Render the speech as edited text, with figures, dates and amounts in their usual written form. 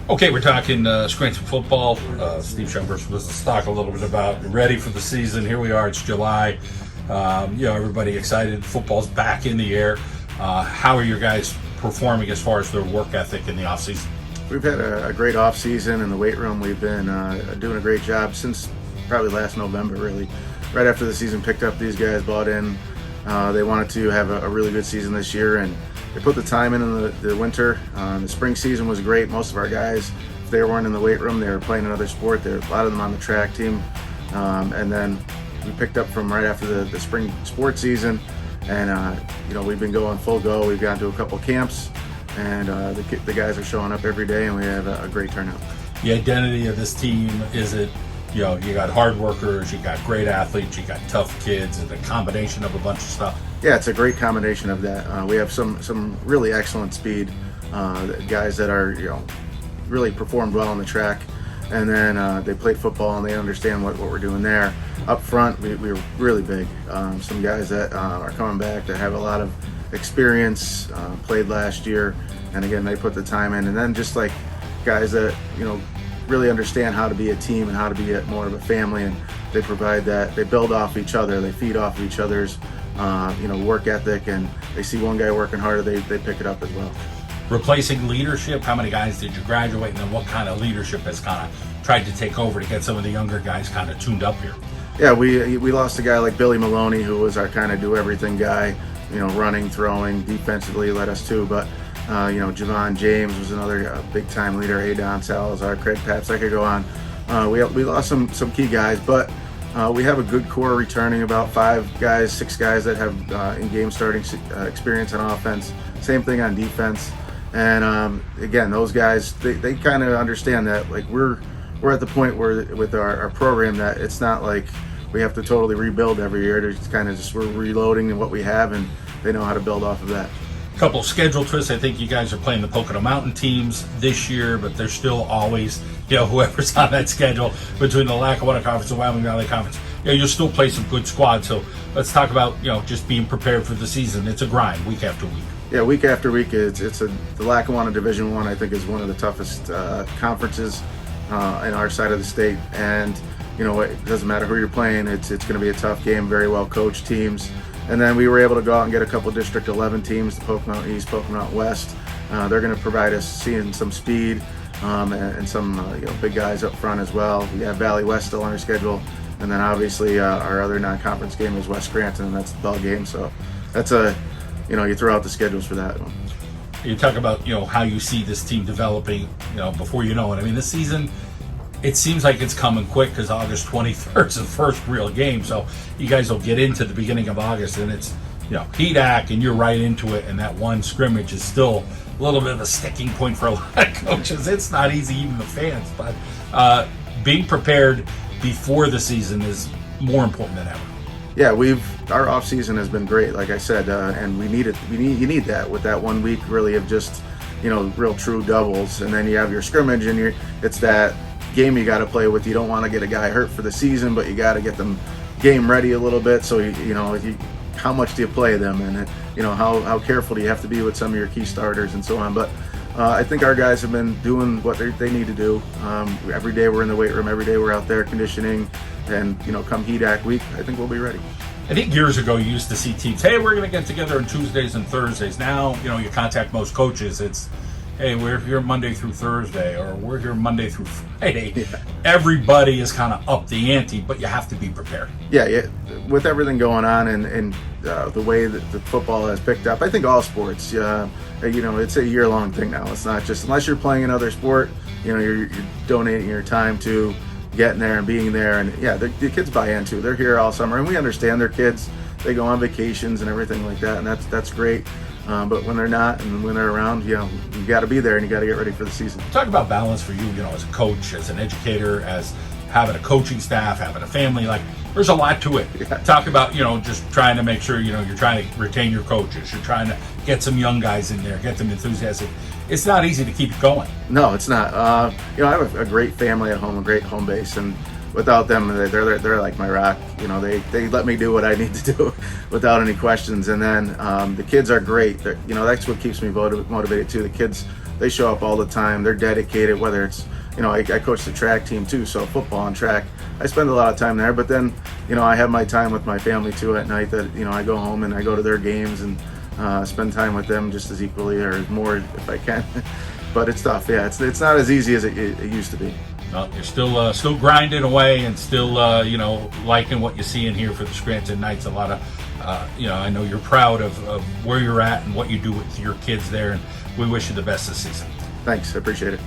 Okay, we're talking Scranton football. Steve Shumbres was to talk a little bit about ready for the season. Here we are, it's July. Everybody excited. Football's back in the air. How are your guys performing as far as their work ethic in the offseason? We've had a great off season in the weight room. We've been doing a great job since probably last November, really. Right after the season picked up, these guys bought in. They wanted to have a really good season this year, and they put the time in the winter. The spring season was great. Most of our guys, if they weren't in the weight room, they were playing another sport. There were a lot of them on the track team. And then we picked up from right after the spring sports season, and we've been going full go. We've gone to a couple camps, and the guys are showing up every day, and we have a great turnout. The identity of this team is it? You got hard workers, you got great athletes, you got tough kids, and a combination of a bunch of stuff. Yeah, it's a great combination of that. We have some really excellent speed guys that are really performed well on the track, and then they played football and they understand what we're doing there. Up front, we're really big. Some guys that are coming back that have a lot of experience, played last year, and again they put the time in. And then just like guys that really understand how to be a team and how to be more of a family, and they provide that. They build off each other, they feed off each other's work ethic, and they see one guy working harder, they pick it up as well. Replacing leadership, how many guys did you graduate, and then what kind of leadership has kind of tried to take over to get some of the younger guys kind of tuned up here? Yeah, we lost a guy like Billy Maloney, who was our kind of do-everything guy, running, throwing, defensively led us too, but Javon James was another big-time leader. Adon Salazar, Craig Paps, I could go on. We lost some key guys, but we have a good core returning, about 6 guys that have in-game starting experience on offense. Same thing on defense. And again, those guys, they kind of understand that we're at the point where with our program that it's not like we have to totally rebuild every year. It's kind of just we're reloading what we have, and they know how to build off of that. Couple schedule twists. I think you guys are playing the Pocono Mountain teams this year, but there's still always, whoever's on that schedule between the Lackawanna Conference and Wyoming Valley Conference. You'll still play some good squads. So let's talk about, just being prepared for the season. It's a grind week after week. Yeah, week after week. The Lackawanna Division I, I think, is one of the toughest conferences in our side of the state. And, it doesn't matter who you're playing. It's going to be a tough game, very well coached teams. And then we were able to go out and get a couple District 11 teams, the Pocono Mountain East, Pocono Mountain West. They're going to provide us seeing some speed and some big guys up front as well. We have Valley West still on our schedule, and then obviously our other non-conference game is West Scranton, and that's the ball game. So that's you throw out the schedules for that one. You talk about how you see this team developing before you know it. I mean, this season, it seems like it's coming quick because August 23rd is the first real game. So you guys will get into the beginning of August, and it's HEDAC, and you're right into it. And that one scrimmage is still a little bit of a sticking point for a lot of coaches. It's not easy, even the fans. But being prepared before the season is more important than ever. Yeah, our off season has been great, like I said, and we need it. You need that with that 1 week really of just real true doubles, and then you have your scrimmage, and it's that game you got to play with. You don't want to get a guy hurt for the season, but you got to get them game ready a little bit. So how much do you play them, and how careful do you have to be with some of your key starters and so on. But I think our guys have been doing what they need to do. Every day we're in the weight room. Every day we're out there conditioning, and come HEDAC week, I think we'll be ready. I think years ago you used to see teams, hey, we're going to get together on Tuesdays and Thursdays. Now, you contact most coaches, it's, hey, we're here Monday through Thursday, or we're here Monday through Friday. Yeah. Everybody is kind of up the ante, but you have to be prepared. Yeah. With everything going on and the way that the football has picked up, I think all sports, it's a year-long thing now. It's not just, unless you're playing another sport, you're donating your time to getting there and being there. And yeah, the kids buy into. They're here all summer, and we understand they're kids. They go on vacations and everything like that, and that's great. But when they're not and when they're around, you got to be there, and you got to get ready for the season. Talk about balance for you, as a coach, as an educator, as having a coaching staff, having a family. There's a lot to it. Yeah. Talk about, just trying to make sure, you're trying to retain your coaches. You're trying to get some young guys in there, get them enthusiastic. It's not easy to keep it going. No, it's not. I have a great family at home, a great home base, and without them, they're like my rock. They let me do what I need to do without any questions. And then the kids are great. That's what keeps me motivated too. The kids they show up all the time. They're dedicated, whether it's, I coach the track team too, so football and track. I spend a lot of time there, but then, I have my time with my family too at night that, I go home and I go to their games and spend time with them just as equally or more if I can. But it's tough. Yeah, it's not as easy as it used to be. Well, you're still grinding away and still, liking what you see in here for the Scranton Knights. A lot of, I know you're proud of where you're at and what you do with your kids there, and we wish you the best this season. Thanks. I appreciate it.